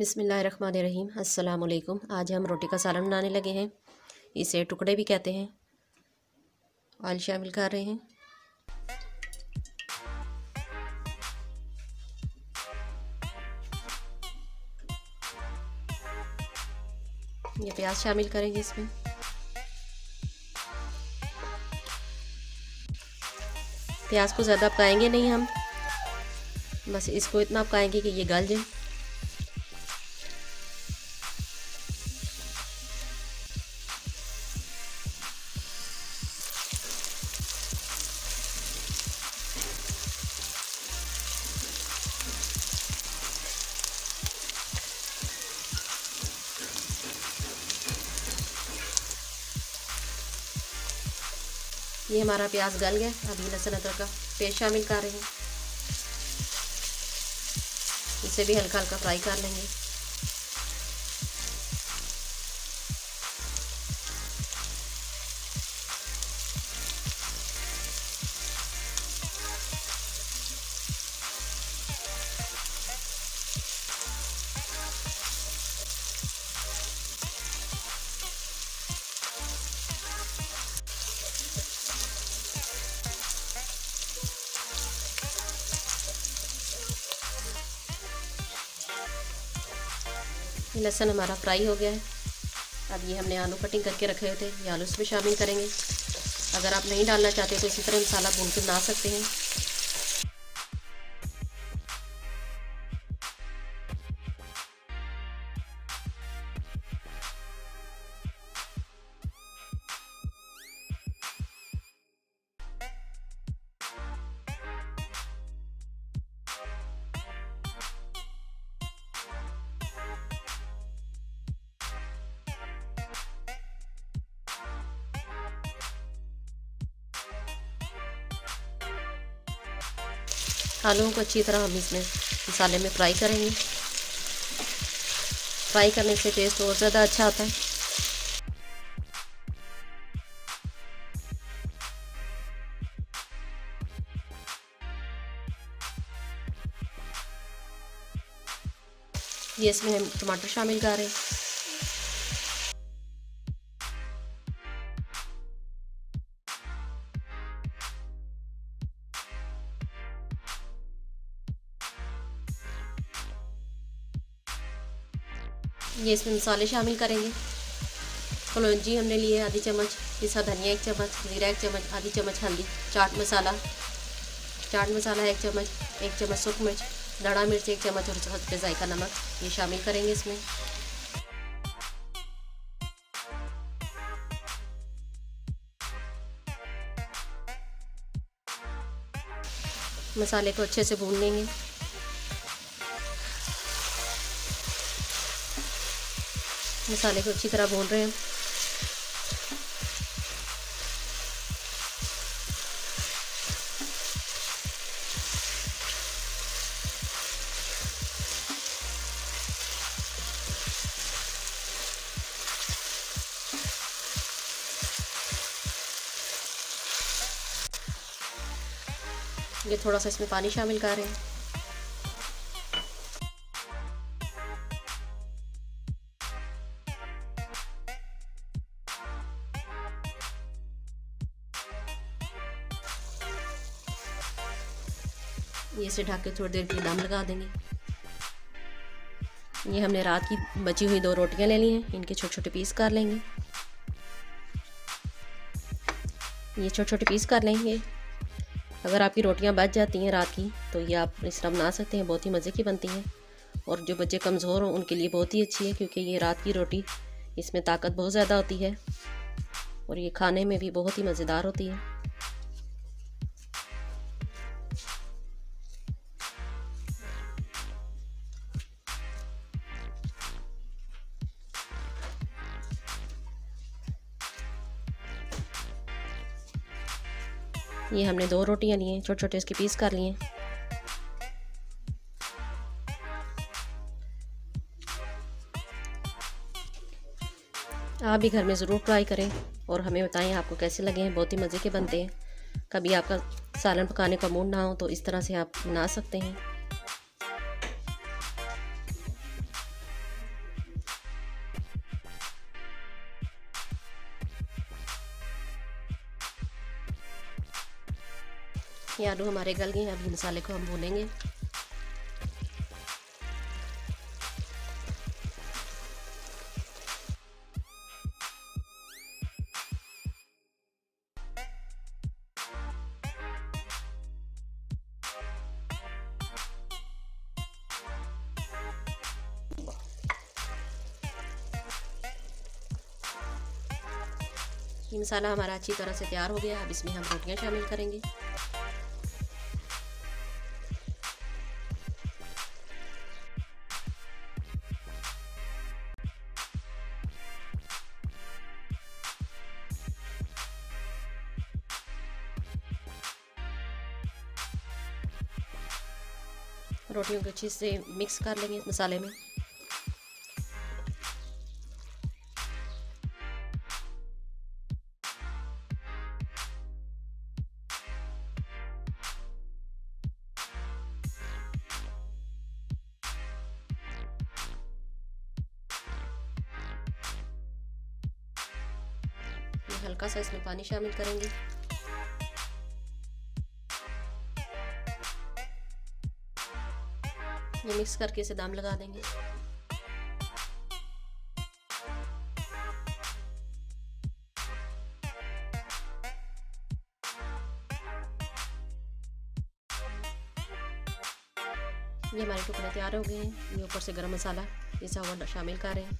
बिस्मिल्लाहिर्रहमानिर्रहीम। अस्सलाम वालेकुम। आज हम रोटी का सालन बनाने लगे हैं। इसे टुकड़े भी कहते हैं। ऑयल शामिल कर रहे हैं। ये प्याज शामिल करेंगे इसमें। प्याज को ज़्यादा पकाएंगे नहीं हम, बस इसको इतना पकाएंगे कि ये गल जाए। ये हमारा प्याज गल गया। अभी लहसुन अदरक का पेस्ट शामिल कर रहे हैं। इसे भी हल्का हल्का फ्राई कर लेंगे। लहसुन हमारा फ्राई हो गया है। अब ये हमने आलू कटिंग करके रखे हुए थे, ये आलू इसमें शामिल करेंगे। अगर आप नहीं डालना चाहते तो इसी तरह मसाला भून के बना सकते हैं। आलूओं को अच्छी तरह हम इसमें मसाले में फ्राई करेंगे। फ्राई करने से टेस्ट और ज़्यादा अच्छा आता है। ये इसमें हम टमाटर शामिल कर रहे हैं। ये इसमें मसाले शामिल करेंगे। कलौंजी हमने लिए आधी चम्मच, पिसा धनिया 1 चम्मच, जीरा 1 चम्मच, आधी चम्मच हल्दी, चाट मसाला 1 चम्मच, 1 चम्मच सूखी मिर्च, धड़ा मिर्च 1 चम्मच और हल्के जायका नमक ये शामिल करेंगे इसमें। मसाले को अच्छे से भून लेंगे। मसाले को अच्छी तरह भून रहे हैं। ये थोड़ा सा इसमें पानी शामिल कर रहे हैं। ये इसे ढक के थोड़ी देर के लिए दम लगा देंगे। ये हमने रात की बची हुई 2 रोटियां ले ली हैं, इनके छोटे छोटे पीस कर लेंगे। ये छोटे छोटे पीस कर लेंगे। अगर आपकी रोटियां बच जाती हैं रात की तो ये आप इस तरह बना सकते हैं, बहुत ही मज़े की बनती हैं। और जो बच्चे कमज़ोर हों उनके लिए बहुत ही अच्छी है, क्योंकि ये रात की रोटी इसमें ताकत बहुत ज़्यादा होती है और ये खाने में भी बहुत ही मज़ेदार होती है। ये हमने 2 रोटियां ली हैं, छोटे छोटे इसके पीस कर लिए। आप भी घर में ज़रूर ट्राई करें और हमें बताएं आपको कैसे लगे हैं। बहुत ही मज़े के बनते हैं। कभी आपका सालन पकाने का मूड ना हो तो इस तरह से आप बना सकते हैं। ये आलू हमारे गल गए हैं, अभी मसाले को हम भूनेंगे। ये मसाला हमारा अच्छी तरह से तैयार हो गया। अब इसमें हम रोटियां शामिल करेंगे। रोटियों को अच्छे से मिक्स कर लेंगे इस मसाले में। हल्का सा इसमें पानी शामिल करेंगे। ये मिक्स करके इसे दम लगा देंगे। ये हमारे टुकड़े तैयार हो गए हैं। ये ऊपर से गरम मसाला पिसा हुआ शामिल कर रहे हैं।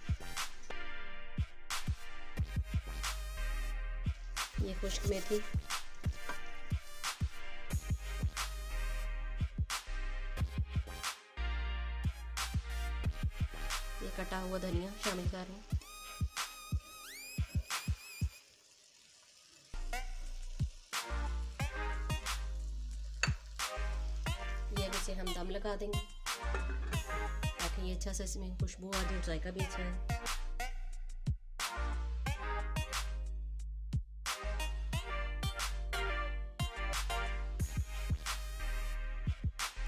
ये खुश्क मेथी, ये कटा हुआ धनिया शामिल कर रहे हैं। ये अब इसे हम दम लगा देंगे ताकि ये अच्छा से इसमें खुशबू आ जाए और जायका भी अच्छा है।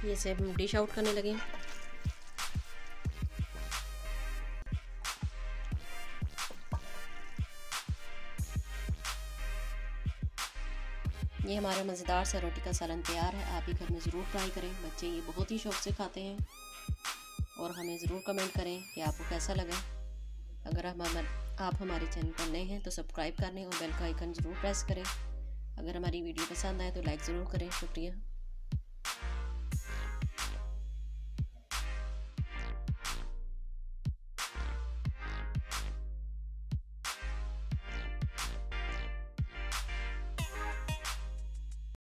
ये से हम डिश आउट करने लगे। ये हमारा मज़ेदार सा रोटी का सालन तैयार है। आप भी घर में ज़रूर ट्राई करें। बच्चे ये बहुत ही शौक़ से खाते हैं। और हमें ज़रूर कमेंट करें कि आपको कैसा लगा। अगर आप हमारे चैनल पर नए हैं तो सब्सक्राइब करने और बेल का आइकन ज़रूर प्रेस करें। अगर हमारी वीडियो पसंद आए तो लाइक ज़रूर करें। शुक्रिया।